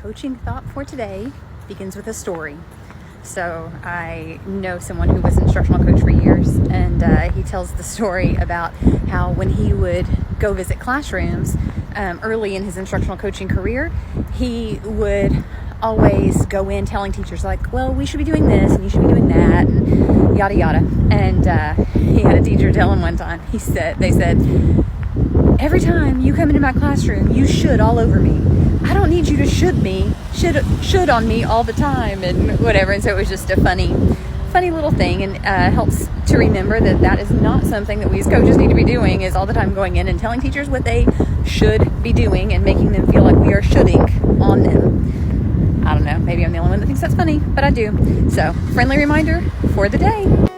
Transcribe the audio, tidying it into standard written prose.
coaching thought for today begins with a story. So I know someone who was an instructional coach for years, and he tells the story about how when he would go visit classrooms early in his instructional coaching career, he would always go in telling teachers like, well, we should be doing this and you should be doing that and yada yada. And he had a teacher tell him one time, they said, every time you come into my classroom, you should all over me. I don't need you to should on me all the time and whatever. And so it was just a funny little thing, and helps to remember that is not something that we as coaches need to be doing, is all the time going in and telling teachers what they should be doing and making them feel like we are shoulding on them. I don't know, maybe I'm the only one that thinks that's funny, but I do. So, friendly reminder for the day.